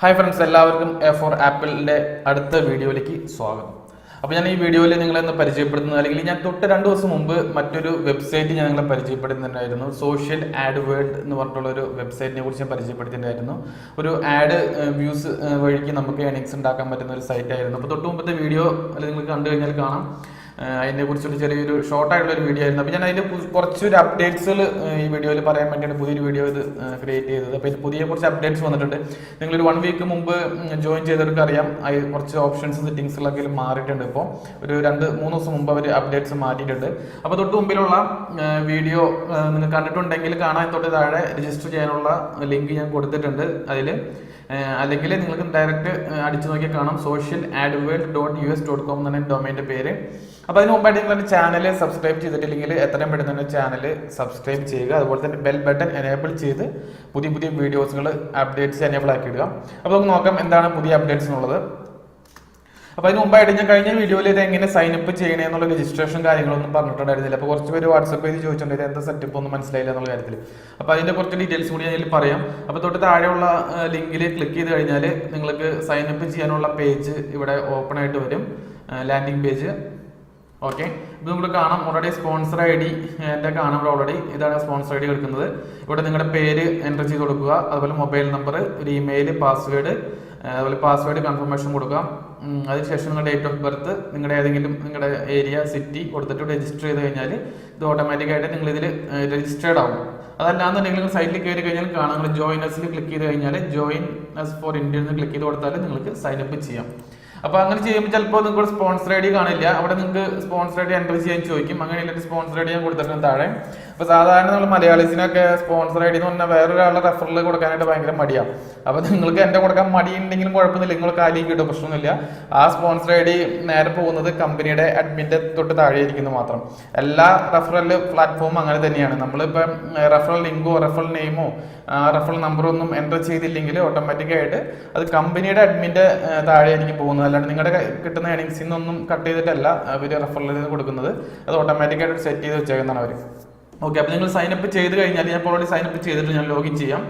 Hi friends, എല്ലാവർക്കും A four ആപ്പിളിൻ്റെ അടുത്ത വീഡിയോയിലേക്ക് സ്വാഗതം. അപ്പോൾ ഞാൻ ഈ വീഡിയോയിൽ നിങ്ങളെന്ന് പരിചയപ്പെടുത്തുന്നത്, അല്ലെങ്കിൽ ഞാൻ തൊട്ട് 2 ദിവസം മുമ്പ് മറ്റൊരു വെബ്സൈറ്റ് ഞാൻ നിങ്ങളെ പരിചയപ്പെടുത്തുന്നുണ്ടായിരുന്നു. സോഷ്യൽ ആഡ് വേൾഡ് എന്ന് പറഞ്ഞിട്ടുള്ള ഒരു വെബ്സൈറ്റിനെ കുറിച്ച് ഞാൻ പരിചയപ്പെടുത്തിയിട്ടുണ്ടായിരുന്നു. ഒരു ആഡ് വ്യൂസ് വഴിക്ക് നമുക്ക് ഏണിങ്സ് ഉണ്ടാക്കാൻ പറ്റുന്ന ഒരു സൈറ്റ് ആയിരുന്നു. അപ്പോൾ തൊട്ട് മുമ്പത്തെ വീഡിയോ അല്ലെങ്കിൽ നിങ്ങൾ കണ്ടു കഴിഞ്ഞാൽ കാണാം, അതിനെ കുറിച്ചൊരു ചെറിയൊരു ഷോർട്ടായിട്ടുള്ള ഒരു വീഡിയോ ആയിരുന്നു. അപ്പോൾ ഞാൻ അതിൻ്റെ കുറച്ചൊരു അപ്ഡേറ്റ്സുകൾ ഈ വീഡിയോയിൽ പറയാൻ വേണ്ടിയാണ് പുതിയൊരു വീഡിയോ ഇത് ക്രിയേറ്റ് ചെയ്തത്. അപ്പോൾ ഇത് പുതിയ കുറച്ച് അപ്ഡേറ്റ്സ് വന്നിട്ടുണ്ട്. നിങ്ങളൊരു 1 വീക്ക് മുമ്പ് ജോയിൻ ചെയ്തവർക്ക് അറിയാം, കുറച്ച് ഓപ്ഷൻസ് സെറ്റിംഗ്സുകളൊക്കെ മാറിയിട്ടുണ്ട്. ഇപ്പോൾ ഒരു 2-3 ദിവസം മുമ്പ് അവർ അപ്ഡേറ്റ്സ് മാറ്റിയിട്ടുണ്ട്. അപ്പോൾ തൊട്ട് മുമ്പിലുള്ള വീഡിയോ നിങ്ങൾ കണ്ടിട്ടുണ്ടെങ്കിൽ കാണാൻ തൊട്ട് താഴെ രജിസ്റ്റർ ചെയ്യാനുള്ള ലിങ്ക് ഞാൻ കൊടുത്തിട്ടുണ്ട്. അല്ലെങ്കിൽ നിങ്ങൾക്ക് ഡയറക്റ്റ് അടിച്ചു നോക്കിയാൽ കാണാം, socialadworld.us.com എന്നാണ് ഡൊമൈൻ്റെ പേര്. അപ്പോൾ അതിന് മുമ്പായിട്ട് നിങ്ങൾ ചാനൽ സബ്സ്ക്രൈബ് ചെയ്തിട്ടില്ലെങ്കിൽ എത്രയും പെട്ടെന്ന് തന്നെ ചാനൽ സബ്സ്ക്രൈബ് ചെയ്യുക. അതുപോലെ തന്നെ ബെൽ ബട്ടൺ എനേബിൾ ചെയ്ത് പുതിയ പുതിയ വീഡിയോസുകൾ അപ്ഡേറ്റ്സ് എനേബിൾ ആക്കി ഇടുക. അപ്പോൾ നമുക്ക് നോക്കാം എന്താണ് പുതിയ അപ്ഡേറ്റ്സ് എന്നുള്ളത്. അപ്പോൾ അതിന് മുമ്പായിട്ട് ഞാൻ കഴിഞ്ഞ വീഡിയോയിൽ ഇത് എങ്ങനെ സൈനപ്പ് ചെയ്യണേ എന്നുള്ള രജിസ്ട്രേഷൻ കാര്യങ്ങളൊന്നും പറഞ്ഞിട്ടുണ്ടായിരുന്നില്ല. അപ്പോൾ കുറച്ച് പേര് വാട്സപ്പ് ചെയ്ത് ചോദിച്ചിട്ടുണ്ട് എന്താ സെറ്റപ്പ് ഒന്നും മനസ്സിലായില്ല എന്നുള്ള കാര്യത്തിൽ. അപ്പോൾ അതിൻ്റെ കുറച്ച് ഡീറ്റെയിൽസ് കൂടി ഞാൻ പറയാം. അപ്പോൾ തൊട്ട് താഴെയുള്ള ലിങ്കിൽ ക്ലിക്ക് ചെയ്ത് കഴിഞ്ഞാൽ നിങ്ങൾക്ക് സൈനപ്പ് ചെയ്യാനുള്ള പേജ് ഇവിടെ ഓപ്പൺ ആയിട്ട് വരും, ലാൻഡിംഗ് പേജ്. ഓക്കെ, ഇത് നമുക്ക് കാണാം. ഓൾറെഡി സ്പോൺസർ ID എൻ്റെ കാണാം. ഇവിടെ ഓൾറെഡി ഇതാണ് സ്പോൺസർ ID എടുക്കുന്നത്. ഇവിടെ നിങ്ങളുടെ പേര് എൻ്റർ ചെയ്ത് കൊടുക്കുക, അതുപോലെ മൊബൈൽ നമ്പർ, ഒരു ഇമെയിൽ, പാസ്വേഡ്, അതുപോലെ പാസ്വേഡ് കൺഫർമേഷൻ കൊടുക്കാം. അതിനുശേഷം നിങ്ങളുടെ ഡേറ്റ് ഓഫ് ബർത്ത്, നിങ്ങളുടെ ഏരിയ, സിറ്റി കൊടുത്തിട്ട് രജിസ്റ്റർ ചെയ്ത് കഴിഞ്ഞാൽ ഇത് ഓട്ടോമാറ്റിക്കായിട്ട് നിങ്ങളിതിൽ രജിസ്റ്റേർഡ് ആവും. അതല്ലാന്നുണ്ടെങ്കിൽ നിങ്ങൾ സൈറ്റിൽ കയറി കഴിഞ്ഞാൽ കാണാം, നിങ്ങൾ ജോയിനേഴ്സിൽ ക്ലിക്ക് ചെയ്ത് കഴിഞ്ഞാൽ ജോയിൻ അസ് ഫോർ ഇന്ത്യ എന്ന് ക്ലിക്ക് ചെയ്ത് കൊടുത്താൽ നിങ്ങൾക്ക് സൈനപ്പ് ചെയ്യാം. അപ്പോൾ അങ്ങനെ ചെയ്യുമ്പോൾ ചിലപ്പോൾ നിങ്ങൾക്ക് സ്പോൺസർ ID കാണില്ല. അവിടെ നിങ്ങൾക്ക് സ്പോൺസർ ID എൻ്റർ ചെയ്യാൻ ചോദിക്കും. അങ്ങനെയുള്ള സ്പോൺസർ ID ഞാൻ കൊടുത്തിട്ടുണ്ട് താഴെ. അപ്പോൾ സാധാരണ നമ്മൾ മലയാളീസിനൊക്കെ സ്പോൺസർ ID എന്ന് പറഞ്ഞാൽ വേറൊരാളുടെ റെഫറൽ കൊടുക്കാനായിട്ട് ഭയങ്കര മടിയാണ്. അപ്പോൾ നിങ്ങൾക്ക് എൻ്റെ കൊടുക്കാൻ മടിയുണ്ടെങ്കിലും കുഴപ്പമൊന്നുമില്ല, നിങ്ങൾ കാലിൽ കിട്ടും, പ്രശ്നമൊന്നുമില്ല. ആ സ്പോൺസർ ID നേരെ പോകുന്നത് കമ്പനിയുടെ അഡ്മിൻ്റെ തൊട്ട് താഴെ ഇരിക്കുന്നത് മാത്രം. എല്ലാ റെഫറൽ പ്ലാറ്റ്ഫോമും അങ്ങനെ തന്നെയാണ്. നമ്മളിപ്പം റെഫറൽ ലിങ്കോ റെഫറൽ നെയിമോ റെഫറൽ നമ്പറോ ഒന്നും എൻ്റർ ചെയ്തില്ലെങ്കിൽ ഓട്ടോമാറ്റിക്കായിട്ട് അത് കമ്പനിയുടെ അഡ്മിൻ്റെ താഴെ ആയിരിക്കും പോകുന്നത്. അല്ലാണ്ട് നിങ്ങളുടെ കിട്ടുന്ന ഏണിങ്സിൽ നിന്നൊന്നും കട്ട് ചെയ്തിട്ടല്ല അവർ റെഫറലിൽ നിന്ന് കൊടുക്കുന്നത്. അത് ഓട്ടോമാറ്റിക്കായിട്ട് സെറ്റ് ചെയ്ത് വെച്ചേക്കുന്നതാണ് അവർ. ഓക്കെ, അപ്പോൾ നിങ്ങൾ സൈനപ്പ് ചെയ്ത് കഴിഞ്ഞാൽ, ഞാൻ ഇപ്പോൾ ഓൾറെഡി സൈനപ്പ് ചെയ്തിട്ട് ഞാൻ ലോഗിൻ ചെയ്യാം.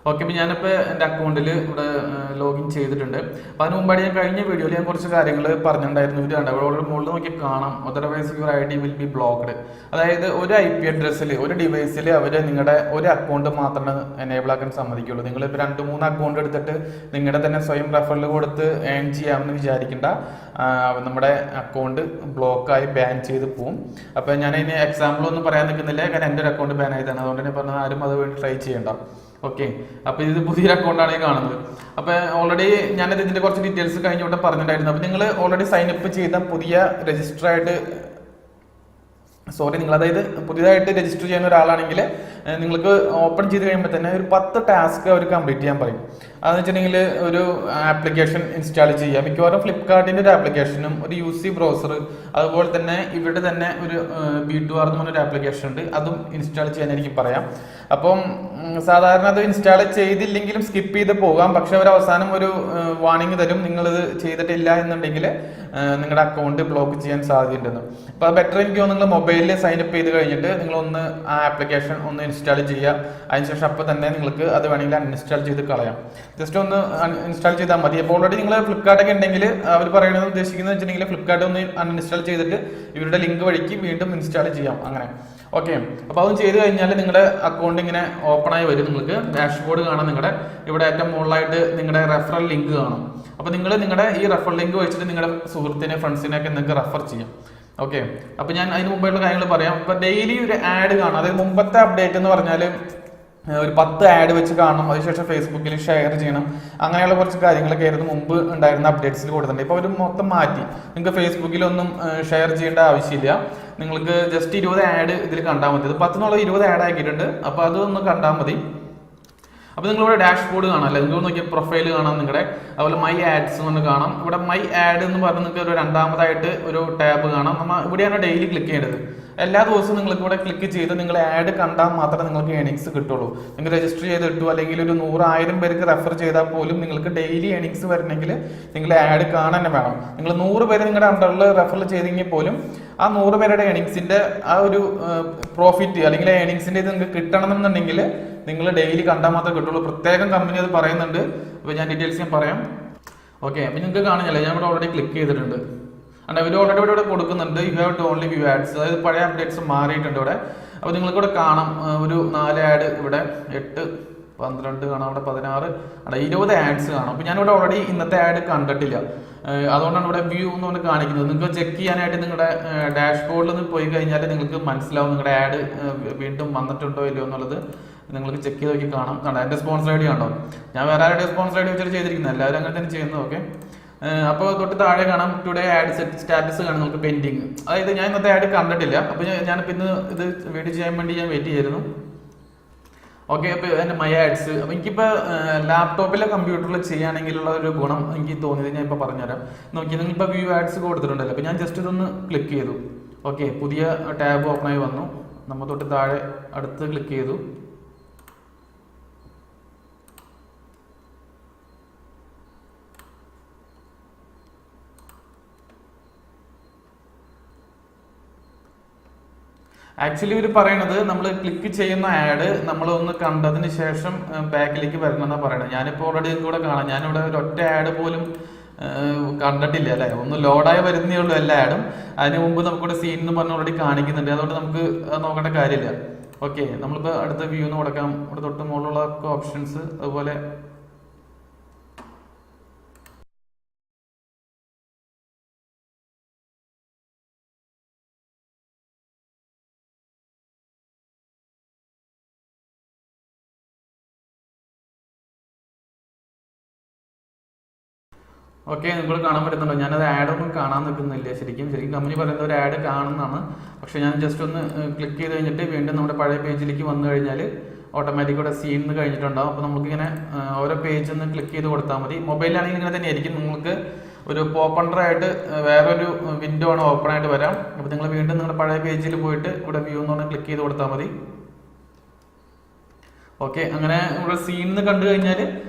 ഓക്കെ, അപ്പോൾ ഞാനിപ്പോൾ എൻ്റെ അക്കൗണ്ടിൽ ഇവിടെ ലോഗിൻ ചെയ്തിട്ടുണ്ട്. അപ്പോൾ അതിന് മുമ്പായിട്ട് ഞാൻ കഴിഞ്ഞ വീഡിയോയിൽ ഞാൻ കുറച്ച് കാര്യങ്ങൾ പറഞ്ഞിട്ടുണ്ടായിരുന്നു. ഇത് കണ്ട അവിടെ മുകളിൽ നോക്കി കാണാം, otherwise your ID will be blocked. അതായത് ഒരു IP അഡ്രസ്സിൽ ഒരു ഡിവൈസിൽ അവർ നിങ്ങളുടെ ഒരു അക്കൗണ്ട് മാത്രമേ എനേബിൾ ആക്കാൻ സമ്മതിക്കുള്ളൂ. നിങ്ങളിപ്പോൾ 2-3 അക്കൗണ്ട് എടുത്തിട്ട് നിങ്ങളുടെ തന്നെ സ്വയം റെഫറൽ കൊടുത്ത് ഏൺ ചെയ്യാമെന്ന് വിചാരിക്കേണ്ട. നമ്മുടെ അക്കൗണ്ട് ബ്ലോക്കായി ബാൻ ചെയ്ത് പോവും. അപ്പോൾ ഞാൻ അതിന് എക്സാമ്പിൾ ഒന്നും പറയാൻ നിൽക്കുന്നില്ല, കാരണം എൻ്റെ ഒരു അക്കൗണ്ട് ബാൻ ആയതാണ്. അതുകൊണ്ട് തന്നെ പറഞ്ഞത് ആരും അത് വേണ്ടി ട്രൈ ചെയ്യണ്ട. ഓക്കെ, അപ്പോൾ ഇത് പുതിയൊരു അക്കൗണ്ടാണ് ഈ കാണുന്നത്. അപ്പോൾ ഓൾറെഡി ഞാനത് ഇതിൻ്റെ കുറച്ച് ഡീറ്റെയിൽസ് കഴിഞ്ഞോട്ട് പറഞ്ഞിട്ടുണ്ടായിരുന്നു. അപ്പോൾ നിങ്ങൾ ഓൾറെഡി സൈനപ്പ് ചെയ്ത നിങ്ങൾ അതായത് പുതിയതായിട്ട് രജിസ്റ്റർ ചെയ്യുന്ന ഒരാളാണെങ്കിൽ നിങ്ങൾക്ക് ഓപ്പൺ ചെയ്ത് കഴിയുമ്പോൾ തന്നെ ഒരു 10 ടാസ്ക് അവർ കംപ്ലീറ്റ് ചെയ്യാൻ പറയും. അതെന്ന് വെച്ചിട്ടുണ്ടെങ്കിൽ ഒരു ആപ്ലിക്കേഷൻ ഇൻസ്റ്റാൾ ചെയ്യുക. മിക്കവാറും ഫ്ലിപ്കാർട്ടിൻ്റെ ഒരു ആപ്ലിക്കേഷനും ഒരു UC ബ്രൗസർ, അതുപോലെ തന്നെ ഇവിടെ തന്നെ ഒരു B2R എന്ന് പറഞ്ഞൊരു ആപ്ലിക്കേഷൻ ഉണ്ട്, അതും ഇൻസ്റ്റാൾ ചെയ്യാനായിരിക്കും പറയാം. അപ്പം സാധാരണ അത് ഇൻസ്റ്റാൾ ചെയ്തില്ലെങ്കിലും സ്കിപ്പ് ചെയ്ത് പോകാം. പക്ഷെ അവർ അവസാനം ഒരു വാർണിംഗ് തരും, നിങ്ങളിത് ചെയ്തിട്ടില്ല എന്നുണ്ടെങ്കിൽ നിങ്ങളുടെ അക്കൗണ്ട് ബ്ലോക്ക് ചെയ്യാൻ സാധ്യതയുണ്ടെന്ന്. അപ്പോൾ ബെറ്റർ എനിക്ക് നിങ്ങൾ മൊബൈലിൽ സൈനപ്പ് ചെയ്ത് കഴിഞ്ഞിട്ട് നിങ്ങളൊന്ന് ആ ആപ്ലിക്കേഷൻ ഒന്ന് ഇൻസ്റ്റാൾ ചെയ്യുക. അതിനുശേഷം അപ്പോൾ തന്നെ നിങ്ങൾക്ക് അത് വേണമെങ്കിൽ അൺഇൻസ്റ്റാൾ ചെയ്ത് കളയാം. ജസ്റ്റ് ഒന്ന് ഇൻസ്റ്റാൾ ചെയ്താൽ മതി. അപ്പോൾ ഓൾറെഡി നിങ്ങൾ ഫ്ലിപ്കാർട്ടൊക്കെ ഉണ്ടെങ്കിൽ അവർ പറയുന്നത് ഉദ്ദേശിക്കുന്നത് വെച്ചിട്ടുണ്ടെങ്കിൽ ഫ്ലിപ്കാർട്ട് ഒന്ന് അൺഇൻസ്റ്റാൾ ചെയ്തിട്ട് ഇവരുടെ ലിങ്ക് വഴിക്ക് വീണ്ടും ഇൻസ്റ്റാൾ ചെയ്യാം. അങ്ങനെ ഓക്കെ, അപ്പോൾ അതും ചെയ്ത് കഴിഞ്ഞാൽ നിങ്ങളുടെ അക്കൗണ്ട് ഇങ്ങനെ ഓപ്പൺ ആയി വരും. നിങ്ങൾക്ക് ഡാഷ്ബോർഡ് കാണാം. നിങ്ങളുടെ ഇവിടെ ഏറ്റവും മുകളിലായിട്ട് നിങ്ങളുടെ റെഫറൽ ലിങ്ക് കാണും. അപ്പോൾ നിങ്ങൾ നിങ്ങളുടെ ഈ റെഫറൽ ലിങ്ക് വെച്ചിട്ട് നിങ്ങളുടെ സുഹൃത്തിനെ, ഫ്രണ്ട്സിനെയൊക്കെ നിങ്ങൾക്ക് റെഫർ ചെയ്യാം. ഓക്കെ, അപ്പോൾ ഞാൻ അതിന് മുമ്പായിട്ടുള്ള കാര്യങ്ങൾ പറയാം. ഇപ്പോൾ ഡെയിലി ഒരു ആഡ് കാണാം. അതായത് മുമ്പത്തെ അപ്ഡേറ്റ് എന്ന് പറഞ്ഞാൽ ഒരു 10 ആഡ് വെച്ച് കാണണം, അതിനുശേഷം ഫേസ്ബുക്കിൽ ഷെയർ ചെയ്യണം. അങ്ങനെയുള്ള കുറച്ച് കാര്യങ്ങളൊക്കെ ആയിരുന്നു മുമ്പ് ഉണ്ടായിരുന്ന അപ്ഡേറ്റ്സിൽ കൊടുത്തിട്ടുണ്ട്. ഇപ്പോൾ അവർ മൊത്തം മാറ്റി. നിങ്ങൾക്ക് ഫേസ്ബുക്കിലൊന്നും ഷെയർ ചെയ്യേണ്ട ആവശ്യമില്ല. നിങ്ങൾക്ക് ജസ്റ്റ് 20 ആഡ് ഇതിൽ കണ്ടാൽ മതി. ഇത് 10 20 ആഡ് ആക്കിയിട്ടുണ്ട്. അപ്പോൾ അതൊന്ന് കണ്ടാൽ മതി. അപ്പോൾ നിങ്ങളിവിടെ ഡാഷ്ബോർഡ് കാണാം അല്ലേ, നിങ്ങൾക്ക് നോക്കിയാൽ പ്രൊഫൈൽ കാണാം നിങ്ങളുടെ. അതുപോലെ മൈ ആഡ്സ് എന്ന് കാണാം. ഇവിടെ മൈ ആഡ് എന്ന് പറഞ്ഞ് നിങ്ങൾക്ക് ഒരു രണ്ടാമതായിട്ട് ഒരു ടാബ് കാണാം. നമ്മൾ ഇവിടെയാണ് ഡെയിലി ക്ലിക്ക് ചെയ്യേണ്ടത്. എല്ലാ ദിവസവും നിങ്ങൾക്ക് ഇവിടെ ക്ലിക്ക് ചെയ്ത് നിങ്ങൾ ആഡ് കണ്ടാൽ മാത്രമേ നിങ്ങൾക്ക് ഏണിങ്സ് കിട്ടുള്ളൂ. നിങ്ങൾ രജിസ്റ്റർ ചെയ്ത് ഇട്ടു അല്ലെങ്കിൽ ഒരു 100,000 പേർക്ക് റെഫർ ചെയ്താൽ പോലും നിങ്ങൾക്ക് ഡെയിലി ഏണിങ്സ് വരണമെങ്കിൽ നിങ്ങൾ ആഡ് കാണാൻ തന്നെ വേണം. നിങ്ങൾ 100 പേര് നിങ്ങളുടെ അണ്ടറിൽ റെഫർ ചെയ്തെങ്കിൽ പോലും ആ 100 പേരുടെ ഏണിങ്സിന്റെ ആ ഒരു പ്രോഫിറ്റ് അല്ലെങ്കിൽ ഏണിങ്സിന്റെ ഇത് നിങ്ങൾക്ക് കിട്ടണമെന്നുണ്ടെങ്കിൽ നിങ്ങൾ ഡെയിലി കണ്ടാൽ മാത്രമേ കിട്ടുള്ളൂ. പ്രത്യേകം കമ്പനി അത് പറയുന്നുണ്ട്. അപ്പോൾ ഞാൻ ഡീറ്റെയിൽസ് ഞാൻ പറയാം. ഓക്കെ, അപ്പം നിങ്ങൾക്ക് കാണുന്നില്ല, ഞാൻ ഇവിടെ ഓൾറെഡി ക്ലിക്ക് ചെയ്തിട്ടുണ്ട്. അല്ല, ഇവർ ഓൾറെഡി ഇവിടെ കൊടുക്കുന്നുണ്ട് you have to only view ads. അതായത് പഴയ അപ്ഡേറ്റ്സ് മാറിയിട്ടുണ്ട് ഇവിടെ. അപ്പോൾ നിങ്ങൾക്കിവിടെ കാണാം ഒരു 4 ആഡ്, ഇവിടെ 8, 12 കാണാം, അവിടെ 16, അവിടെ 20 ആഡ്സ് കാണാം. അപ്പോൾ ഞാനിവിടെ ഓൾറെഡി ഇന്നത്തെ ആഡ് കണ്ടിട്ടില്ല, അതുകൊണ്ടാണ് ഇവിടെ വ്യൂ എന്ന് പറഞ്ഞ് കാണിക്കുന്നത്. നിങ്ങൾക്ക് ചെക്ക് ചെയ്യാനായിട്ട് നിങ്ങളുടെ ഡാഷ്ബോർഡിൽ നിന്ന് പോയി കഴിഞ്ഞാൽ നിങ്ങൾക്ക് മനസ്സിലാവും നിങ്ങളുടെ ആഡ് വീണ്ടും വന്നിട്ടുണ്ടോ ഇല്ലയോ എന്നുള്ളത്. നിങ്ങൾക്ക് ചെക്ക് ചെയ്ത് നോക്കി കാണാം. എൻ്റെ സ്പോൺസർ ഐ ഡി കണ്ടോ, ഞാൻ വേറെ ആരുടെ സ്പോൺസർ ഐ ഡി വെച്ചിട്ട് ചെയ്തിരിക്കുന്നത്, എല്ലാവരും അങ്ങനെ തന്നെ ചെയ്യുന്നത്. ഓക്കെ, അപ്പോൾ തൊട്ട് താഴെ കാണാം ടുഡേ ആഡ് സെറ്റ് സ്റ്റാറ്റസ് കാണാം നിങ്ങൾക്ക് പെൻഡിങ്. അതായത് ഞാൻ ഇന്നത്തെ ആഡ് കണ്ടിട്ടില്ല, അപ്പോൾ ഞാനിപ്പോൾ ഇന്ന് ഇത് വീഡിയോ ചെയ്യാൻ വേണ്ടി ഞാൻ വെയിറ്റ് ചെയ്യായിരുന്നു. ഓക്കെ, അപ്പോൾ എൻ്റെ മൈ ആഡ്സ്, അപ്പോൾ എനിക്കിപ്പോൾ ലാപ്ടോപ്പിലെ കമ്പ്യൂട്ടറിൽ ചെയ്യുകയാണെങ്കിലുള്ള ഒരു ഗുണം എനിക്ക് തോന്നിയത് ഞാൻ ഇപ്പോൾ പറഞ്ഞുതരാം. നോക്കി, നിങ്ങളിപ്പോൾ വ്യൂ ആഡ്സ് കൊടുത്തിട്ടുണ്ടല്ലോ, അപ്പോൾ ഞാൻ ജസ്റ്റ് ഇതൊന്ന് ക്ലിക്ക് ചെയ്തു. ഓക്കെ, പുതിയ ടാബ് ഓപ്പണായി വന്നു. നമ്മൾ തൊട്ട് താഴെ അടുത്ത് ക്ലിക്ക് ചെയ്തു. ആക്ച്വലി ഇവർ പറയണത് നമ്മൾ ക്ലിക്ക് ചെയ്യുന്ന ആഡ് നമ്മൾ ഒന്ന് കണ്ടതിന് ശേഷം ബാക്കിലേക്ക് വരണം എന്നാണ് പറയണത്. ഞാനിപ്പോൾ ഓൾറെഡി കൂടെ കാണാം, ഞാനിവിടെ ഒരു ഒറ്റ ആഡ് പോലും കണ്ടിട്ടില്ല അല്ലേ. ഒന്ന് ലോഡായി വരുന്നേ ഉള്ളൂ എല്ലാ ആഡും. അതിന് മുമ്പ് നമുക്കിവിടെ സീൻ എന്ന് പറഞ്ഞ് ഓൾറെഡി കാണിക്കുന്നുണ്ട്, അതുകൊണ്ട് നമുക്ക് നോക്കേണ്ട കാര്യമില്ല. ഓക്കെ, നമ്മളിപ്പോൾ അടുത്ത വ്യൂ എന്ന് കൊടുക്കാം. ഇവിടെ തൊട്ട് മുകളിലുള്ള ഓപ്ഷൻസ്, അതുപോലെ ഓക്കെ, നിങ്ങൾ കാണാൻ പറ്റുന്നുണ്ടോ? ഞാനത് ആഡൊന്നും കാണാൻ നിൽക്കുന്നില്ല. ശരിക്കും കമ്പനി പറയുന്നത് ഒരു ആഡ് കാണുന്നതാണ്. പക്ഷേ ഞാൻ ജസ്റ്റ് ഒന്ന് ക്ലിക്ക് ചെയ്ത് കഴിഞ്ഞിട്ട് വീണ്ടും നമ്മുടെ പഴയ പേജിലേക്ക് വന്നു കഴിഞ്ഞാൽ ഓട്ടോമാറ്റിക് ഇവിടെ സീൻ എന്ന് കഴിഞ്ഞിട്ടുണ്ടാവും. അപ്പോൾ നമുക്കിങ്ങനെ ഓരോ പേജ് ഒന്ന് ക്ലിക്ക് ചെയ്ത് കൊടുത്താൽ മതി. മൊബൈലിലാണെങ്കിൽ ഇങ്ങനെ തന്നെ ആയിരിക്കും. നിങ്ങൾക്ക് ഒരു പോപ്പണ്ടറായിട്ട് വേറൊരു വിൻഡോ ആണ് ഓപ്പൺ ആയിട്ട് വരാം. അപ്പോൾ നിങ്ങൾ വീണ്ടും നിങ്ങളുടെ പഴയ പേജിൽ പോയിട്ട് ഇവിടെ വ്യൂ എന്ന് പറഞ്ഞാൽ ക്ലിക്ക് ചെയ്ത് കൊടുത്താൽ മതി. ഓക്കെ, അങ്ങനെ ഇവിടെ സീൻ എന്ന് കണ്ടു കഴിഞ്ഞാൽ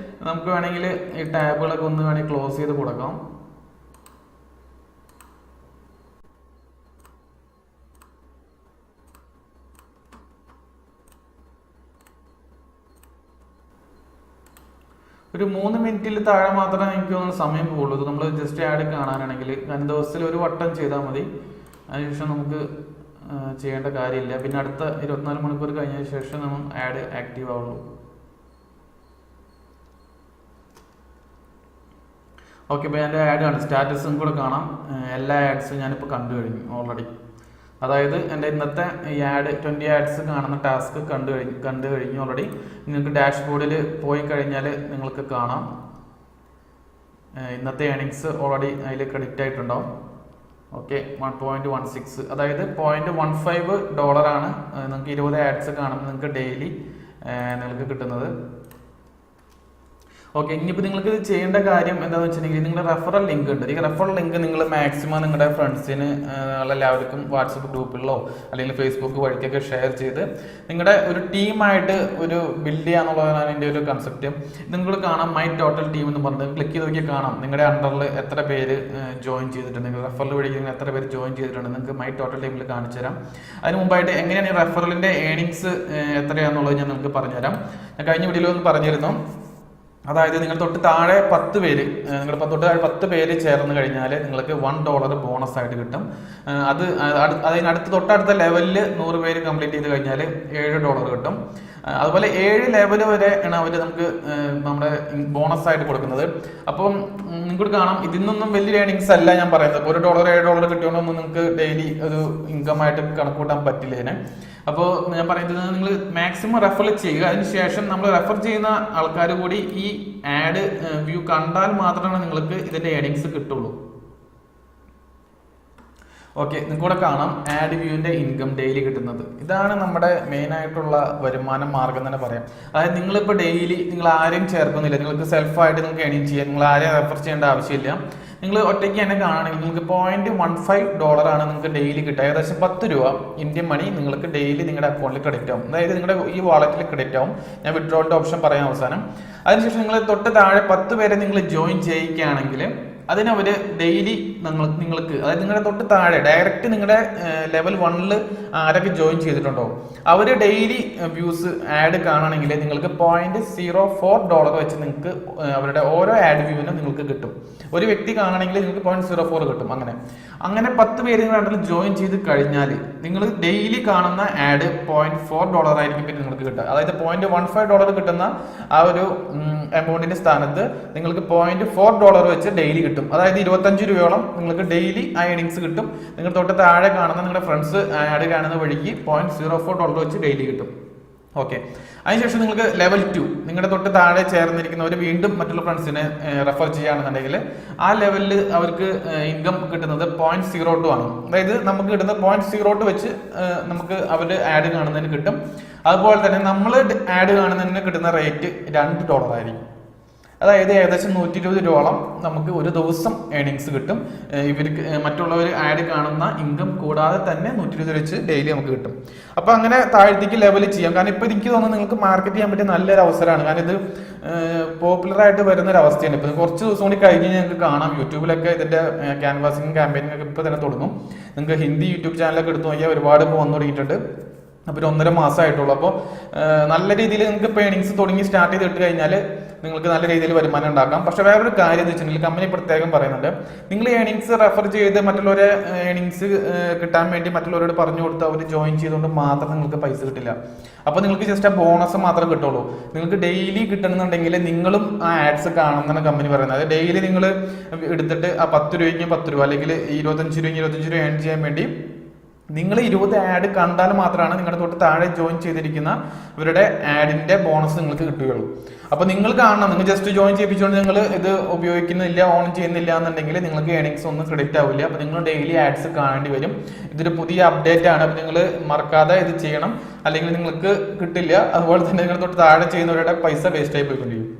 നമുക്ക് വേണമെങ്കിൽ ഈ ടാബുകളൊക്കെ ഒന്ന് വേണമെങ്കിൽ ക്ലോസ് ചെയ്ത് കൊടുക്കാം. ഒരു 3 മിനിറ്റിൽ താഴെ മാത്രമേ എനിക്ക് തോന്നുന്ന സമയം പോകുള്ളൂ. ഇത് നമ്മൾ ജസ്റ്റ് ആഡ് കാണാനാണെങ്കിൽ ഞാൻ ദിവസത്തിൽ ഒരു വട്ടം ചെയ്താൽ മതി. അതിനുശേഷം നമുക്ക് ചെയ്യേണ്ട കാര്യമില്ല. പിന്നെ അടുത്ത 24 മണിക്കൂർ കഴിഞ്ഞതിന് ശേഷം നമ്മൾ ആഡ് ആക്റ്റീവ് ആവുള്ളൂ. ഓക്കെ, ഇപ്പോൾ എൻ്റെ ആഡ് ആണ്, സ്റ്റാറ്റസും കൂടെ കാണാം. എല്ലാ ആഡ്സും ഞാനിപ്പോൾ കണ്ടു കഴിഞ്ഞു ഓൾറെഡി. അതായത് എൻ്റെ ഇന്നത്തെ ഈ ആഡ് 20 ആഡ്സ് കാണുന്ന ടാസ്ക് കണ്ടു കഴിഞ്ഞു ഓൾറെഡി. നിങ്ങൾക്ക് ഡാഷ്ബോർഡിൽ പോയി കഴിഞ്ഞാൽ നിങ്ങൾക്ക് കാണാം ഇന്നത്തെ ഏണിങ്സ് ഓൾറെഡി അതിൽ ക്രെഡിറ്റ് ആയിട്ടുണ്ടാവും. ഓക്കെ, 1.16, അതായത് $0.15 നിങ്ങൾക്ക് 20 ആഡ്സ് കാണുമ്പോൾ നിങ്ങൾക്ക് ഡെയിലി നിങ്ങൾക്ക് കിട്ടുന്നത്. ഓക്കെ, ഇനിയിപ്പോൾ നിങ്ങൾക്ക് ഇത് ചെയ്യേണ്ട കാര്യം എന്താണെന്ന് വെച്ചിട്ടുണ്ടെങ്കിൽ നിങ്ങളുടെ റെഫറൽ ലിങ്ക് ഉണ്ട്. ഈ റെഫറൽ ലിങ്ക് നിങ്ങൾ മാക്സിമം നിങ്ങളുടെ ഫ്രണ്ട്സിന് എല്ലാവർക്കും വാട്സപ്പ് ഗ്രൂപ്പിലോ അല്ലെങ്കിൽ ഫേസ്ബുക്ക് വഴിക്കൊക്കെ ഷെയർ ചെയ്ത് നിങ്ങളുടെ ഒരു ടീമായിട്ട് ഒരു ബിൽഡ് ചെയ്യാന്നുള്ളതാണ് എൻ്റെ ഒരു കൺസെപ്റ്റ്. നിങ്ങൾ കാണാം മൈ ടോട്ടൽ ടീം എന്ന് പറഞ്ഞത് ക്ലിക്ക് ചെയ്ത് നോക്കിയാൽ കാണാം നിങ്ങളുടെ അണ്ടറിൽ എത്ര പേര് ജോയിൻ ചെയ്തിട്ടുണ്ട്. നിങ്ങൾ റെഫറൽ വഴി എത്ര പേര് ജോയിൻ ചെയ്തിട്ടുണ്ട് നിങ്ങൾക്ക് മൈ ടോട്ടൽ ടീമിൽ കാണിച്ചു തരാം. അതിന് മുമ്പായിട്ട് എങ്ങനെയാണ് ഈ റെഫറലിൻ്റെ ഏണിങ്സ് എത്രയാണെന്നുള്ളത് ഞാൻ നിങ്ങൾക്ക് പറഞ്ഞുതരാം. ഞാൻ കഴിഞ്ഞ വീഡിയോയിൽ ഒന്ന് പറഞ്ഞിരുന്നു. അതായത് നിങ്ങൾ തൊട്ട് താഴെ 10 പേര്, നിങ്ങളുടെ തൊട്ട് താഴെ 10 പേര് ചേർന്ന് കഴിഞ്ഞാൽ നിങ്ങൾക്ക് $1 ബോണസ് ആയിട്ട് കിട്ടും. അതിനടുത്ത് തൊട്ടടുത്ത ലെവലിൽ 100 പേര് കംപ്ലീറ്റ് ചെയ്ത് കഴിഞ്ഞാൽ $7 കിട്ടും. അതുപോലെ 7 ലെവൽ വരെ ആണ് അവർ നമുക്ക് നമ്മുടെ ബോണസ് ആയിട്ട് കൊടുക്കുന്നത്. അപ്പം നിങ്ങൾക്ക് കാണാം ഇതിൽ നിന്നൊന്നും വലിയ ഏണിങ്സ് അല്ല ഞാൻ പറയുന്നത്. $1 $7 കിട്ടിയോണ്ടൊന്നും നിങ്ങൾക്ക് ഡെയിലി ഒരു ഇൻകം ആയിട്ട് കണക്കൂട്ടാൻ പറ്റില്ല ഇതിനെ. അപ്പോൾ ഞാൻ പറയുന്നത് നിങ്ങൾ മാക്സിമം റെഫർ ചെയ്യുക. അതിനുശേഷം നമ്മൾ റെഫർ ചെയ്യുന്ന ആൾക്കാർ കൂടി ഈ ആഡ് വ്യൂ കണ്ടാൽ മാത്രമേ നിങ്ങൾക്ക് ഇതിന്റെ ഏണിങ്സ് കിട്ടുള്ളൂ. ഓക്കെ, നിങ്ങൾക്ക് ഇവിടെ കാണാം ആഡ് വ്യൂവിന്റെ ഇൻകം ഡെയിലി കിട്ടുന്നത്. ഇതാണ് നമ്മുടെ മെയിൻ ആയിട്ടുള്ള വരുമാന മാർഗം തന്നെ പറയാം. അതായത് നിങ്ങളിപ്പോൾ ഡെയിലി നിങ്ങൾ ആരെയും ചേർക്കുന്നില്ല, നിങ്ങൾക്ക് സെൽഫായിട്ട് നിങ്ങൾക്ക് ഏണിങ് ചെയ്യാം, നിങ്ങൾ ആരെയും റെഫർ ചെയ്യേണ്ട ആവശ്യമില്ല. നിങ്ങൾ ഒറ്റയ്ക്ക് തന്നെ കാണുകയാണെങ്കിൽ നിങ്ങൾക്ക് $0.15 നിങ്ങൾക്ക് ഡെയിലി കിട്ടുക. ഏകദേശം 10 രൂപ ഇന്ത്യൻ മണി നിങ്ങൾക്ക് ഡെയിലി നിങ്ങളുടെ അക്കൗണ്ടിൽ ക്രെഡിറ്റ് ആവും, അതായത് നിങ്ങളുടെ ഈ വാളറ്റിൽ ക്രെഡിറ്റ് ആവും. ഞാൻ വിഡ്രോളിന്റെ ഓപ്ഷൻ പറയാം അവസാനം. അതിനുശേഷം നിങ്ങൾ തൊട്ട് താഴെ 10 പേരെ നിങ്ങൾ ജോയിൻ ചെയ്യിക്കുകയാണെങ്കിൽ അതിനവർ ഡെയിലി നിങ്ങൾക്ക് അതായത് നിങ്ങളുടെ തൊട്ട് താഴെ ഡയറക്റ്റ് നിങ്ങളുടെ ലെവൽ 1 ആരൊക്കെ ജോയിൻ ചെയ്തിട്ടുണ്ടോ അവർ ഡെയിലി വ്യൂസ് ആഡ് കാണുകയാണെങ്കിൽ നിങ്ങൾക്ക് $0.04 വെച്ച് നിങ്ങൾക്ക് അവരുടെ ഓരോ ആഡ് വ്യൂവിനും നിങ്ങൾക്ക് കിട്ടും. ഒരു വ്യക്തി കാണുകയാണെങ്കിൽ നിങ്ങൾക്ക് $0.04 കിട്ടും. അങ്ങനെ 10 പേര് നിങ്ങൾ ജോയിൻ ചെയ്ത് കഴിഞ്ഞാൽ നിങ്ങൾ ഡെയിലി കാണുന്ന ആഡ് $0.4 ആയിരിക്കും പിന്നെ നിങ്ങൾക്ക് കിട്ടുക. അതായത് $0.15 കിട്ടുന്ന ആ ഒരു എമൗണ്ടിന്റെ സ്ഥാനത്ത് നിങ്ങൾക്ക് $0.4 വെച്ച് ഡെയിലി കിട്ടും. അതായത് 25 രൂപയോളം നിങ്ങൾക്ക് ഡെയിലി ആ ഏണിങ്സ് കിട്ടും. നിങ്ങൾ തൊട്ട് താഴെ കാണുന്ന നിങ്ങളുടെ ഫ്രണ്ട്സ് ആഡ് കാണുന്ന വഴിക്ക് $0.04 വെച്ച് ഡെയിലി കിട്ടും. ഓക്കെ, അതിനുശേഷം നിങ്ങൾക്ക് ലെവൽ 2 നിങ്ങളുടെ തൊട്ട് താഴെ ചേർന്നിരിക്കുന്നവർ വീണ്ടും മറ്റുള്ള ഫ്രണ്ട്സിനെ റെഫർ ചെയ്യുകയാണെന്നുണ്ടെങ്കിൽ ആ ലെവലിൽ അവർക്ക് ഇൻകം കിട്ടുന്നത് $0.02 ആണ്. അതായത് നമുക്ക് കിട്ടുന്നത് $0.02 വെച്ച് നമുക്ക് അവർ ആഡ് കാണുന്നതിന് കിട്ടും. അതുപോലെ തന്നെ നമ്മൾ ആഡ് കാണുന്നതിന് കിട്ടുന്ന റേറ്റ് $2 ആയിരിക്കും. അതായത് ഏകദേശം 120 രൂപയോളം നമുക്ക് ഒരു ദിവസം ഏണിങ്സ് കിട്ടും. ഇവർക്ക് മറ്റുള്ളവർ ആഡ് കാണുന്ന ഇൻകം കൂടാതെ തന്നെ 120 വെച്ച് ഡെയിലി നമുക്ക് കിട്ടും. അപ്പൊ അങ്ങനെ താഴത്തേക്ക് ലെവൽ ചെയ്യാം. കാരണം ഇപ്പൊ എനിക്ക് തോന്നുന്നു നിങ്ങൾക്ക് മാർക്കറ്റ് ചെയ്യാൻ പറ്റിയ നല്ലൊരു അവസരമാണ്. കാരണം ഇത് പോപ്പുലർ ആയിട്ട് വരുന്ന ഒരു അവസ്ഥയാണ്. ഇപ്പൊ കുറച്ച് ദിവസം കൂടി കഴിഞ്ഞ് ഞങ്ങൾക്ക് കാണാം യൂട്യൂബിലൊക്കെ ഇതിന്റെ ക്യാൻവാസിംഗ് ക്യാമ്പയിനിങ് ഒക്കെ ഇപ്പൊ തന്നെ തുടങ്ങും. നിങ്ങൾക്ക് ഹിന്ദി യൂട്യൂബ് ചാനലൊക്കെ എടുത്തു നോക്കിയാൽ ഒരുപാട് വന്നു തുടങ്ങിയിട്ടുണ്ട്. അപ്പോൾ 1.5 മാസമായിട്ടുള്ളൂ. അപ്പോൾ നല്ല രീതിയിൽ നിങ്ങൾക്ക് ഇപ്പോൾ ഏണിങ്സ് തുടങ്ങി സ്റ്റാർട്ട് ചെയ്തിട്ട് കഴിഞ്ഞാൽ നിങ്ങൾക്ക് നല്ല രീതിയിൽ വരുമാനം ഉണ്ടാക്കാം. പക്ഷെ വേറൊരു കാര്യം എന്ന് വെച്ചിട്ടുണ്ടെങ്കിൽ കമ്പനി പ്രത്യേകം പറയുന്നുണ്ട്, നിങ്ങൾ ഏണിങ്സ് റെഫർ ചെയ്ത് മറ്റുള്ളവരെ ഏണിങ്സ് കിട്ടാൻ വേണ്ടി മറ്റുള്ളവരോട് പറഞ്ഞു കൊടുത്ത് അവർ ജോയിൻ ചെയ്തുകൊണ്ട് മാത്രം നിങ്ങൾക്ക് പൈസ കിട്ടില്ല. അപ്പോൾ നിങ്ങൾക്ക് ജസ്റ്റ് ആ ബോണസ് മാത്രം കിട്ടുള്ളൂ. നിങ്ങൾക്ക് ഡെയിലി കിട്ടണമെന്നുണ്ടെങ്കിൽ നിങ്ങളും ആ ആഡ്സ് കാണുന്നതാണ് കമ്പനി പറയുന്നത്. അത് ഡെയിലി നിങ്ങൾ എടുത്തിട്ട് ആ 10 രൂപയ്ക്ക് 10 രൂപ അല്ലെങ്കിൽ 25 രൂപ ഏൺ ചെയ്യാൻ വേണ്ടി നിങ്ങൾ 20 ആഡ് കണ്ടാൽ മാത്രമാണ് നിങ്ങളുടെ തൊട്ട് താഴെ ജോയിൻ ചെയ്തിരിക്കുന്ന ഇവരുടെ ആഡിന്റെ ബോണസ് നിങ്ങൾക്ക് കിട്ടുകയുള്ളൂ. അപ്പൊ നിങ്ങൾ കാണണം, നിങ്ങൾ ജസ്റ്റ് ജോയിൻ ചെയ്യിപ്പിച്ചുകൊണ്ട് നിങ്ങൾ ഇത് ഉപയോഗിക്കുന്നില്ല, ഓൺ ചെയ്യുന്നില്ല എന്നുണ്ടെങ്കിൽ നിങ്ങൾക്ക് ഏണിങ്സ് ഒന്നും ക്രെഡിറ്റ് ആവില്ല. അപ്പൊ നിങ്ങൾ ഡെയിലി ആഡ്സ് കാണേണ്ടി വരും. ഇതൊരു പുതിയ അപ്ഡേറ്റ് ആണ്. അപ്പൊ നിങ്ങൾ മറക്കാതെ ഇത് ചെയ്യണം, അല്ലെങ്കിൽ നിങ്ങൾക്ക് കിട്ടില്ല. അതുപോലെ തന്നെ നിങ്ങൾ തൊട്ട് താഴെ ചെയ്യുന്നവരുടെ പൈസ വേസ്റ്റ് ആയി പോയിക്കൊണ്ടിരിക്കും.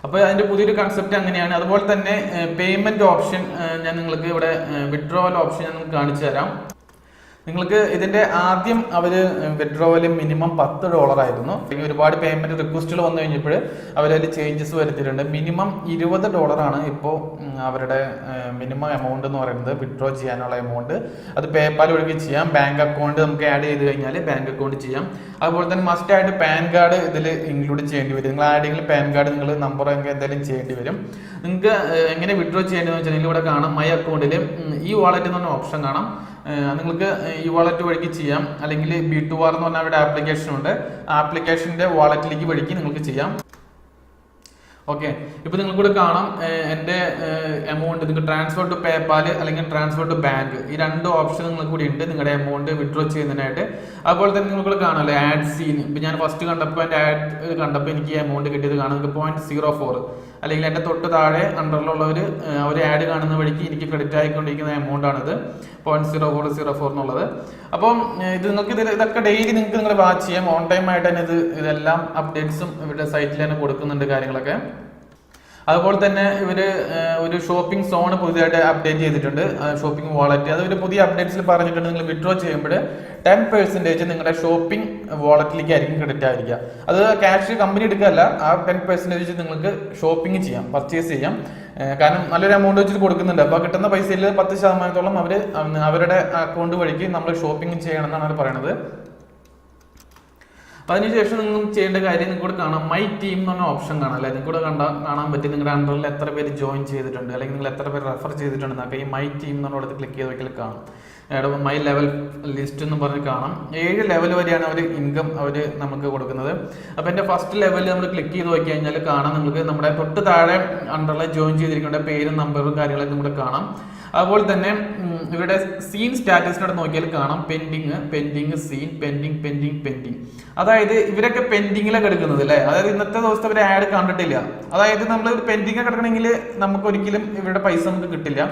അപ്പോൾ അതിന്റെ പുതിയൊരു കൺസെപ്റ്റ് അങ്ങനെയാണ്. അതുപോലെ തന്നെ പേയ്മെന്റ് ഓപ്ഷൻ ഞാൻ നിങ്ങൾക്ക് ഇവിടെ വിഡ്രോവൽ ഓപ്ഷൻ ഞാൻ നിങ്ങൾക്ക് കാണിച്ചു തരാം. നിങ്ങൾക്ക് ഇതിന്റെ ആദ്യം അവര് വിഡ്രോവല് മിനിമം $10 ആയിരുന്നു. ഒരുപാട് പേയ്മെന്റ് റിക്വസ്റ്റുകൾ വന്നു കഴിഞ്ഞപ്പോൾ അവരതിൽ ചേഞ്ചസ് വരുത്തിയിട്ടുണ്ട്. മിനിമം $20 ആണ് ഇപ്പോൾ അവരുടെ മിനിമം എമൗണ്ട് എന്ന് പറയുന്നത്, വിഡ്രോ ചെയ്യാനുള്ള എമൗണ്ട്. അത് പേപ്പാൽ ഒഴുകി ചെയ്യാം, ബാങ്ക് അക്കൗണ്ട് നമുക്ക് ആഡ് ചെയ്ത് കഴിഞ്ഞാൽ ബാങ്ക് അക്കൗണ്ട് ചെയ്യാം. അതുപോലെ തന്നെ മസ്റ്റ് ആയിട്ട് പാൻ കാർഡ് ഇതിൽ ഇൻക്ലൂഡ് ചെയ്യേണ്ടി വരും. നിങ്ങൾ ആരെങ്കിലും പാൻ കാർഡ് നിങ്ങൾ നമ്പർ എന്തെങ്കിലും ചെയ്യേണ്ടി വരും. നിങ്ങൾക്ക് എങ്ങനെ വിഡ്രോ ചെയ്യേണ്ടതെന്ന് വെച്ചാൽ ഇവിടെ കാണാം, മൈ അക്കൗണ്ടിൽ ഈ വാളറ്റ് എന്ന് പറഞ്ഞ ഓപ്ഷൻ കാണാം. നിങ്ങൾക്ക് ഈ വാളറ്റ് വഴിക്ക് ചെയ്യാം, അല്ലെങ്കിൽ B2R എന്ന് പറഞ്ഞ അവിടെ ആപ്ലിക്കേഷൻ ഉണ്ട്. ആ ആപ്ലിക്കേഷന്റെ വാളറ്റിലേക്ക് വഴിക്ക് നിങ്ങൾക്ക് ചെയ്യാം. ഓക്കെ, ഇപ്പൊ നിങ്ങൾക്ക് കൂടെ കാണാം എന്റെ എമൗണ്ട് നിങ്ങൾക്ക് ട്രാൻസ്ഫർ ടു പേപ്പാൽ അല്ലെങ്കിൽ ട്രാൻസ്ഫർ ടു ബാങ്ക്, ഈ 2 ഓപ്ഷൻ നിങ്ങൾക്ക് കൂടി ഉണ്ട് നിങ്ങളുടെ എമൗണ്ട് വിഡ്രോ ചെയ്യുന്നതിനായിട്ട്. അതുപോലെ തന്നെ നിങ്ങൾക്ക് കാണാമല്ലോ ആഡ് സീൻ. ഇപ്പൊ ഞാൻ ഫസ്റ്റ് കണ്ടപ്പോൾ എൻ്റെ ആഡ് കണ്ടപ്പോൾ എനിക്ക് എമൗണ്ട് കിട്ടിയത് കാണാം നിങ്ങൾക്ക് $0.04, അല്ലെങ്കിൽ എൻ്റെ തൊട്ട് താഴെ അണ്ടറിലുള്ളവർ അവർ ആഡ് കാണുന്ന വഴിക്ക് എനിക്ക് ക്രെഡിറ്റ് ആയിക്കൊണ്ടിരിക്കുന്ന എമൗണ്ട് ആണിത്, $0.0404 എന്നുള്ളത്. അപ്പം ഇത് നിങ്ങൾക്ക് ഇതൊക്കെ ഡെയിലി നിങ്ങൾക്ക് നിങ്ങൾ വാച്ച് ചെയ്യാം. ഓൺ ടൈം ആയിട്ട് തന്നെ ഇതെല്ലാം അപ്ഡേറ്റ്സും ഇവരുടെ സൈറ്റിൽ തന്നെ കൊടുക്കുന്നുണ്ട് കാര്യങ്ങളൊക്കെ. അതുപോലെ തന്നെ ഇവര് ഒരു ഷോപ്പിംഗ് സോൺ പുതിയതായിട്ട് അപ്ഡേറ്റ് ചെയ്തിട്ടുണ്ട്, ഷോപ്പിംഗ് വാളറ്റ്. അതൊരു പുതിയ അപ്ഡേറ്റ്സിൽ പറഞ്ഞിട്ടുണ്ട്, നിങ്ങൾ വിഡ്രോ ചെയ്യുമ്പോൾ 10% നിങ്ങളുടെ ഷോപ്പിംഗ് വാളറ്റിലേക്ക് ആയിരിക്കും ക്രെഡിറ്റ് ആയിരിക്കുക. അത് ക്യാഷ് കമ്പനി എടുക്കുകയല്ല, ആ 10% നിങ്ങൾക്ക് ഷോപ്പിംഗ് ചെയ്യാം, പർച്ചേസ് ചെയ്യാം. കാരണം നല്ലൊരു എമൗണ്ട് വെച്ചിട്ട് കൊടുക്കുന്നുണ്ട്. അപ്പോൾ കിട്ടുന്ന പൈസയിൽ 10% അവർ അവരുടെ അക്കൗണ്ട് വഴിക്ക് നമ്മൾ ഷോപ്പിംഗ് ചെയ്യണം എന്നാണ് അവർ പറയുന്നത്. അതിനുശേഷം നിങ്ങൾ ചെയ്യേണ്ട കാര്യം നിങ്ങൾക്ക് കൂടെ കാണാം, മൈ ടീം എന്ന് പറഞ്ഞ ഓപ്ഷൻ കാണാം അല്ലെ. നിങ്ങൾക്ക് കൂടെ കാണാൻ പറ്റും നിങ്ങളുടെ അണ്ടറിൽ എത്ര പേര് ജോയിൻ ചെയ്തിട്ടുണ്ട്, അല്ലെങ്കിൽ നിങ്ങൾ എത്ര പേര് റെഫർ ചെയ്തിട്ടുണ്ടെന്നൊക്കെ ഈ മൈ ടീം എന്നുള്ളത് ക്ലിക്ക് ചെയ്ത് നോക്കിയാൽ കാണാം. മൈ ലെവൽ ലിസ്റ്റ് എന്ന് പറഞ്ഞ് കാണാം. 7 ലെവൽ വരെയാണ് അവർ ഇൻകം നമുക്ക് കൊടുക്കുന്നത്. അപ്പോൾ എൻ്റെ ഫസ്റ്റ് ലെവലിൽ നമ്മൾ ക്ലിക്ക് ചെയ്ത് നോക്കി കഴിഞ്ഞാൽ കാണാം നിങ്ങൾക്ക് നമ്മുടെ തൊട്ട് താഴെ അണ്ടറിൽ ജോയിൻ ചെയ്തിരിക്കേണ്ട പേരും നമ്പറും കാര്യങ്ങളൊക്കെ നമുക്ക് കാണാം. അതുപോലെ തന്നെ ഇവരുടെ സീൻ സ്റ്റാറ്റസിനോട് നോക്കിയാൽ കാണാം പെൻഡിങ് സീൻ പെൻഡിങ്. അതായത് ഇവരൊക്കെ പെൻഡിങ്ങിലാണ് കിടക്കുന്നത് അല്ലേ. അതായത് ഇന്നത്തെ ദിവസത്തെ ഒരു ആഡ് കണ്ടിട്ടില്ല. അതായത് നമ്മൾ പെൻഡിങ് കിടക്കണമെങ്കിൽ നമുക്ക് ഒരിക്കലും ഇവരുടെ പൈസ നമുക്ക് കിട്ടില്ല.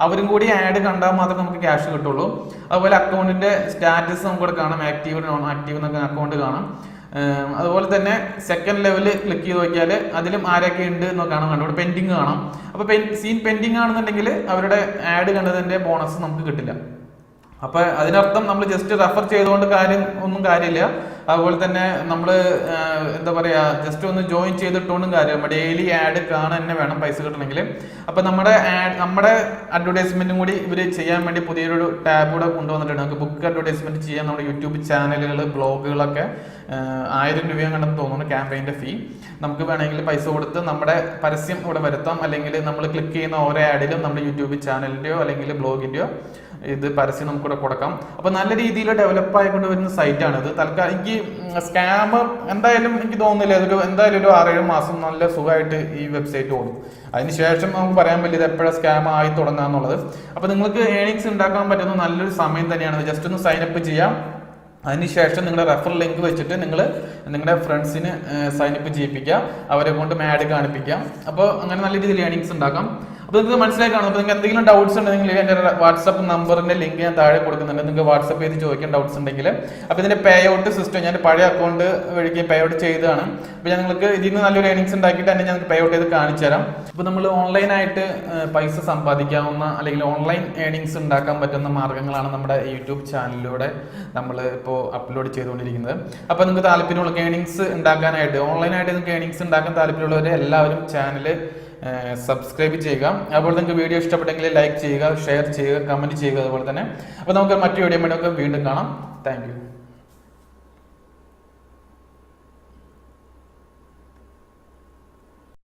അവരും കൂടി ആഡ് കണ്ടാൽ മാത്രമേ നമുക്ക് ക്യാഷ് കിട്ടുള്ളൂ. അതുപോലെ അക്കൗണ്ടിന്റെ സ്റ്റാറ്റസ് നമുക്കിവിടെ കാണാം, ആക്റ്റീവ് നോൺ ആക്റ്റീവ് എന്നൊക്കെ അക്കൗണ്ട് കാണാം. അതുപോലെ തന്നെ സെക്കൻഡ് ലെവല് ക്ലിക്ക് ചെയ്ത് നോക്കിയാൽ അതിലും ആരൊക്കെ ഉണ്ട് എന്നൊക്കെ കാണാം. ഇവിടെ പെൻഡിങ് കാണാം. അപ്പൊ സീൻ പെൻഡിങ് ആണെന്നുണ്ടെങ്കിൽ അവരുടെ ആഡ് കണ്ടതിന്റെ ബോണസ് നമുക്ക് കിട്ടില്ല. അപ്പൊ അതിനർത്ഥം നമ്മൾ ജസ്റ്റ് റെഫർ ചെയ്തുകൊണ്ട് കാര്യമില്ല. അതുപോലെ തന്നെ നമ്മൾ എന്താ പറയാ, ജസ്റ്റ് ഒന്ന് ജോയിൻ ചെയ്തിട്ടോണ്ടും കാര്യം, ഡെയിലി ആഡ് കാണാൻ തന്നെ വേണം പൈസ കിട്ടണമെങ്കിൽ. അപ്പൊ നമ്മുടെ അഡ്വർടൈസ്മെന്റും കൂടി ഇവര് ചെയ്യാൻ വേണ്ടി പുതിയൊരു ടാബ് കൂടെ കൊണ്ടുവന്നിട്ടുണ്ട്. നമുക്ക് ബുക്ക് അഡ്വർടൈസ്മെന്റ് ചെയ്യാൻ നമ്മുടെ യൂട്യൂബ് ചാനലുകൾ, ബ്ലോഗുകളൊക്കെ 1000 രൂപയും കണ്ടെന്ന് തോന്നുന്നു ക്യാമ്പയിന്റെ ഫീ. നമുക്ക് വേണമെങ്കിൽ പൈസ കൊടുത്ത് നമ്മുടെ പരസ്യം ഇവിടെ വരുത്താം. അല്ലെങ്കിൽ നമ്മൾ ക്ലിക്ക് ചെയ്യുന്ന ഓരോ ആഡിലും നമ്മുടെ യൂട്യൂബ് ചാനലിന്റെയോ അല്ലെങ്കിൽ ബ്ലോഗിന്റെയോ ഇത് പരസ്യം നമുക്കിവിടെ കൊടുക്കാം. അപ്പൊ നല്ല രീതിയിൽ ഡെവലപ്പ് ആയിക്കൊണ്ട് വരുന്ന സൈറ്റാണ് ഇത്. തൽക്കാലം എനിക്ക് സ്കാം എന്തായാലും എനിക്ക് തോന്നുന്നില്ല, എന്തായാലും ഒരു 6-7 മാസം നല്ല സുഖമായിട്ട് ഈ വെബ്സൈറ്റ് ഓടും. അതിനുശേഷം നമുക്ക് പറയാൻ പറ്റില്ല ഇത് എപ്പോഴാണ് സ്കാം ആയി തുടങ്ങാന്നുള്ളത്. അപ്പൊ നിങ്ങൾക്ക് ഏണിങ്സ് ഉണ്ടാക്കാൻ പറ്റുന്ന നല്ലൊരു സമയം തന്നെയാണ്. ജസ്റ്റ് ഒന്ന് സൈനപ്പ് ചെയ്യാം. അതിനുശേഷം നിങ്ങളുടെ റെഫറൽ ലിങ്ക് വെച്ചിട്ട് നിങ്ങൾ നിങ്ങളുടെ ഫ്രണ്ട്സിന് സൈനപ്പ് ചെയ്യിപ്പിക്കുക, അവരെ കൊണ്ട് ആഡ് കാണിപ്പിക്കാം. അപ്പോൾ അങ്ങനെ നല്ല രീതിയിൽ ഏണിങ്സ് ഉണ്ടാക്കാം. അപ്പോൾ നിങ്ങൾക്ക് മനസ്സിലായി കാണും. അപ്പോൾ നിങ്ങൾക്ക് എന്തെങ്കിലും ഡൗട്ട്സ് ഉണ്ടെങ്കിൽ എൻ്റെ വാട്സപ്പ് നമ്പറിന്റെ ലിങ്ക് ഞാൻ താഴെ കൊടുക്കുന്നുണ്ട്. നിങ്ങൾക്ക് വാട്സപ്പ് ചെയ്ത് ചോദിക്കാൻ ഡൗട്ട്സ് ഉണ്ടെങ്കിൽ. അപ്പോൾ ഇതിന്റെ പേ ഔട്ട് സിസ്റ്റം ഞാൻ പഴയ അക്കൗണ്ട് വഴിക്ക് പേ ഔട്ട് ചെയ്തതാണ്. അപ്പോൾ ഞാൻ നിങ്ങൾക്ക് ഇതിൽ നിന്ന് നല്ലൊരു ഏണിങ്സ് ഉണ്ടാക്കിയിട്ട് തന്നെ ഞാൻ പേ ഔട്ട് ചെയ്ത് കാണിച്ചു തരാം. അപ്പോൾ നമ്മൾ ഓൺലൈനായിട്ട് പൈസ സമ്പാദിക്കാവുന്ന അല്ലെങ്കിൽ ഓൺലൈൻ ഏണിങ്സ് ഉണ്ടാക്കാൻ പറ്റുന്ന മാർഗ്ഗങ്ങളാണ് നമ്മുടെ യൂട്യൂബ് ചാനലിലൂടെ നമ്മൾ ഇപ്പോൾ അപ്ലോഡ് ചെയ്തുകൊണ്ടിരിക്കുന്നത്. അപ്പോൾ നിങ്ങൾക്ക് താല്പര്യമുള്ള ഏണിങ്സ് ഉണ്ടാക്കാനായിട്ട്, ഓൺലൈനായിട്ട് നിങ്ങൾക്ക് ഏണിങ്സ് ഉണ്ടാക്കാൻ താല്പര്യമുള്ളവർ എല്ലാവരും ചാനൽ സബ്സ്ക്രൈബ് ചെയ്യുക. അതുപോലെ നിങ്ങൾക്ക് വീഡിയോ ഇഷ്ടപ്പെട്ടെങ്കിൽ ലൈക്ക് ചെയ്യുക, ഷെയർ ചെയ്യുക, കമന്റ് ചെയ്യുക. അതുപോലെ തന്നെ അപ്പോൾ നമുക്ക് മറ്റു വീഡിയോ വീണ്ടും കാണാം. Thank you.